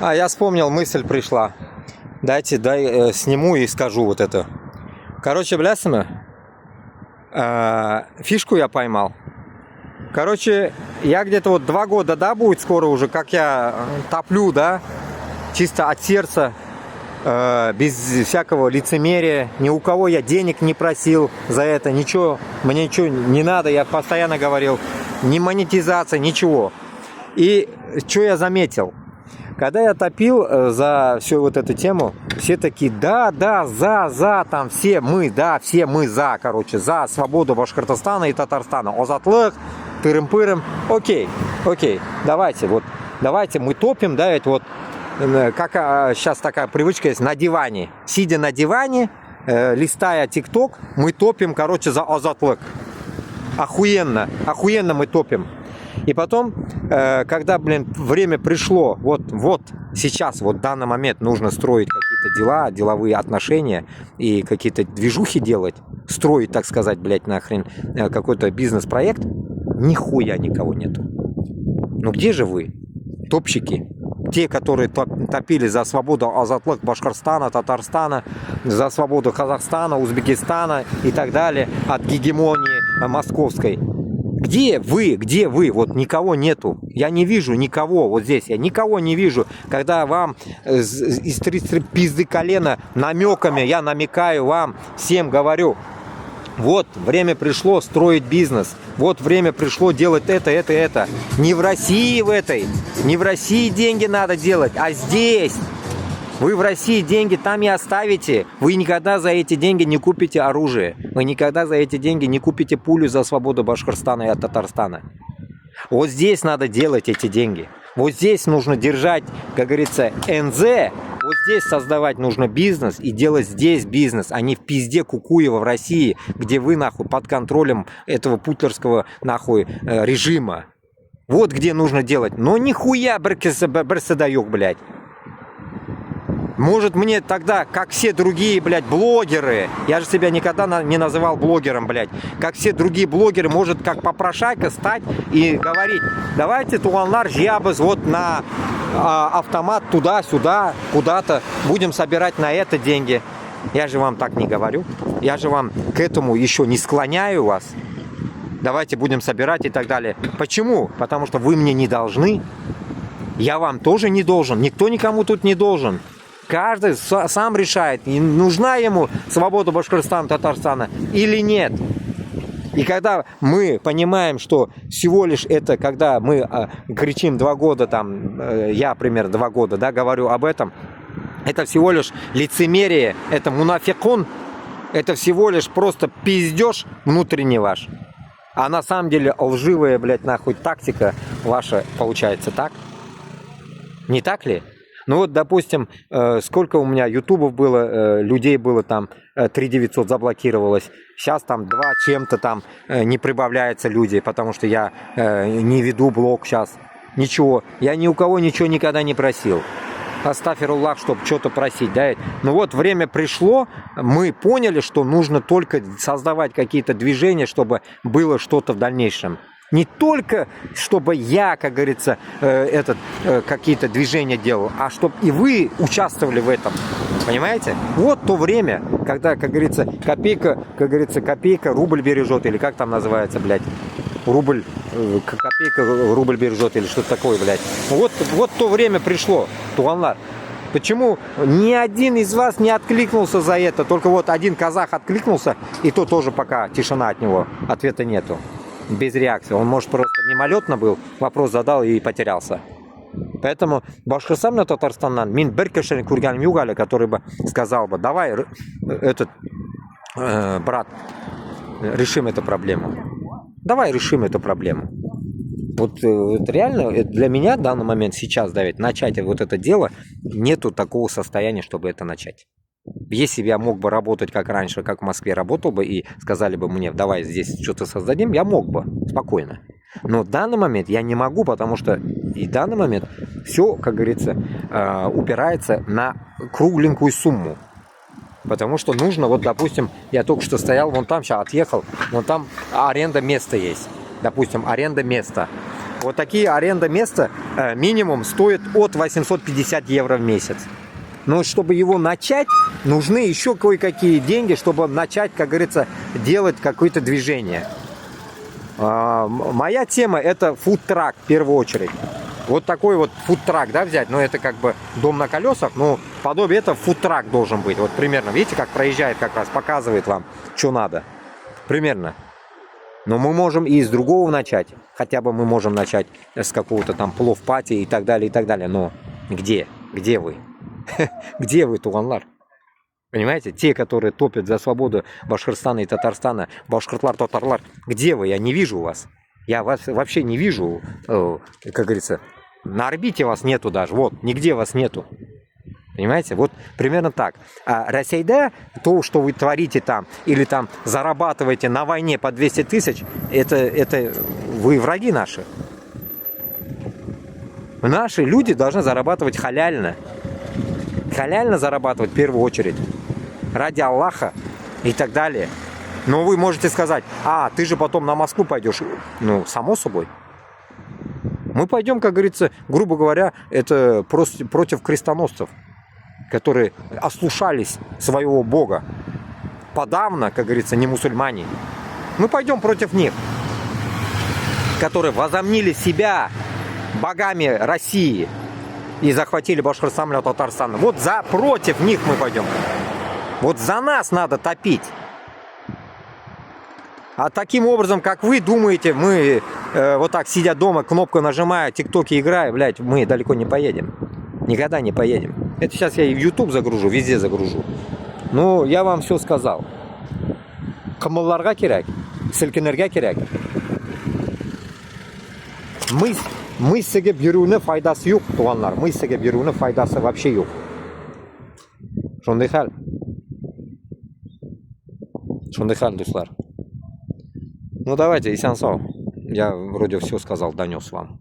Я вспомнил, мысль пришла. Сниму и скажу вот это. Короче, блясами, фишку я поймал. Короче, я где-то вот 2 года, да, будет скоро уже, как я топлю, да, чисто от сердца, без всякого лицемерия. Ни у кого я денег не просил за это, ничего, мне ничего не надо, я постоянно говорил, ни монетизация, ничего. И что я заметил? Когда я топил за всю вот эту тему, все такие, да, за, там, все мы за, короче, за свободу Башкортостана и Татарстана. Озатлык, тырым-пырым, окей, давайте мы топим, да, это вот, как сейчас такая привычка есть, на диване, сидя на диване, листая ТикТок, мы топим, короче, за Озатлык. Охуенно мы топим. И потом, когда, время пришло, вот сейчас, вот в данный момент нужно строить какие-то дела, деловые отношения и какие-то движухи делать, строить, так сказать, нахрен какой-то бизнес-проект, нихуя никого нету. Ну где же вы, топщики? Те, которые топили за свободу Азатлык Башкортостана, Татарстана, за свободу Казахстана, Узбекистана и так далее, от гегемонии московской. Где вы? Вот никого нету. Я не вижу никого вот здесь. Я никого не вижу. Когда вам из 3 пизды колена намеками, я намекаю вам, всем говорю, вот время пришло строить бизнес. Вот время пришло делать это. Не в России не в России деньги надо делать, а здесь. Вы в России деньги там и оставите. Вы никогда за эти деньги не купите оружие. Вы никогда за эти деньги не купите пулю за свободу Башкортостана и Татарстана. Вот здесь надо делать эти деньги. Вот здесь нужно держать, как говорится, НЗ. Вот здесь создавать нужно бизнес и делать здесь бизнес, а не в пизде Кукуева в России, где вы, нахуй, под контролем этого путлерского, нахуй, режима. Вот где нужно делать. Но нихуя, барсадаёк, блядь. Может мне тогда, как все другие, блогеры, я же себя никогда не называл блогером, как все другие блогеры, может как попрошайка стать и говорить, давайте туғанлар жиябыз вот на автомат туда-сюда, куда-то, будем собирать на это деньги. Я же вам так не говорю, я же вам к этому еще не склоняю вас. Давайте будем собирать и так далее. Почему? Потому что вы мне не должны, я вам тоже не должен, никто никому тут не должен. Каждый сам решает, нужна ему свобода Башкортостана, Татарстана или нет. И когда мы понимаем, что всего лишь это, когда мы кричим 2 года, я примерно 2 года, да, говорю об этом, это всего лишь лицемерие, это мунафикун, это всего лишь просто пиздеж внутренний ваш. А на самом деле лживая, нахуй, тактика ваша получается, так? Не так ли? Ну вот, допустим, сколько у меня ютубов было, людей было там, 3900 заблокировалось. Сейчас там 2 чем-то там не прибавляется людей, потому что я не веду блог сейчас. Ничего, я ни у кого ничего никогда не просил. Астафируллах, чтобы что-то просить, да. Ну вот время пришло, мы поняли, что нужно только создавать какие-то движения, чтобы было что-то в дальнейшем. Не только, чтобы я, как говорится, какие-то движения делал, а чтобы и вы участвовали в этом. Понимаете? Вот то время, когда, как говорится, копейка рубль бережет, или как там называется, рубль, копейка рубль бережет, или что-то такое, Вот то время пришло, туғанлар. Почему ни один из вас не откликнулся за это? Только вот один казах откликнулся, и то тоже пока тишина от него, ответа нету. Без реакции. Он, может, просто мимолетно был, вопрос задал и потерялся. Поэтому Башкортостан на Татарстаннан, мин бір кішін көргенім жоқ әлі, который бы сказал бы, давай, брат, решим эту проблему. Давай решим эту проблему. Вот реально для меня в данный момент сейчас, Давид, начать вот это дело, нету такого состояния, чтобы это начать. Если бы я мог бы работать как раньше, как в Москве работал бы, и сказали бы мне, давай здесь что-то создадим, я мог бы, спокойно. Но в данный момент я не могу, потому что и в данный момент все, как говорится, упирается на кругленькую сумму. Потому что нужно, вот, допустим, я только что стоял, вон там, сейчас отъехал, вон там аренда места есть. Допустим, аренда места. Вот такие аренда места минимум стоит от 850 евро в месяц. Но чтобы его начать, нужны еще кое-какие деньги, чтобы начать, как говорится, делать какое-то движение. Моя тема это фудтрак в первую очередь. Вот такой вот фудтрак, да, взять. Но это как бы дом на колесах, но подобие это фудтрак должен быть. Вот примерно, видите, как проезжает как раз, показывает вам, что надо. Примерно. Но мы можем и с другого начать. Хотя бы мы можем начать с какого-то там плов-пати и так далее, и так далее. Но где? Где вы? Где вы, Туганлар? Понимаете? Те, которые топят за свободу Башкортостана и Татарстана, башкортлар, татарлар, где вы? Я не вижу вас. Я вас вообще не вижу, как говорится, на орбите вас нету даже. Вот, нигде вас нету. Понимаете? Вот примерно так. А Россия, то, что вы творите там, или там зарабатываете на войне по 200 тысяч, это вы враги наши. Наши люди должны зарабатывать халяльно. Халяльно зарабатывать в первую очередь. Ради Аллаха и так далее. Но вы можете сказать, ты же потом на Москву пойдешь. Ну, само собой. Мы пойдем, как говорится, грубо говоря, это просто против крестоносцев, которые ослушались своего Бога. Подавно, как говорится, не мусульмане. Мы пойдем против них, которые возомнили себя богами России и захватили Башкортостан и Татарстан. Вот против них мы пойдем. Вот за нас надо топить. А таким образом, как вы думаете, мы вот так сидя дома, кнопку нажимая, тиктоки играя, блядь, мы далеко не поедем. Никогда не поедем. Это сейчас я и в YouTube загружу, везде загружу. Ну, я вам все сказал. Камалларга киряк, селкинерга киряк. Мыслге беруне файдасы yok, туганлар. Мыслге беруне файдасы вообще yok. Шондай хал. Шондай хал, дуслар. Ну давайте, исян сау. Я вроде все сказал, донес вам.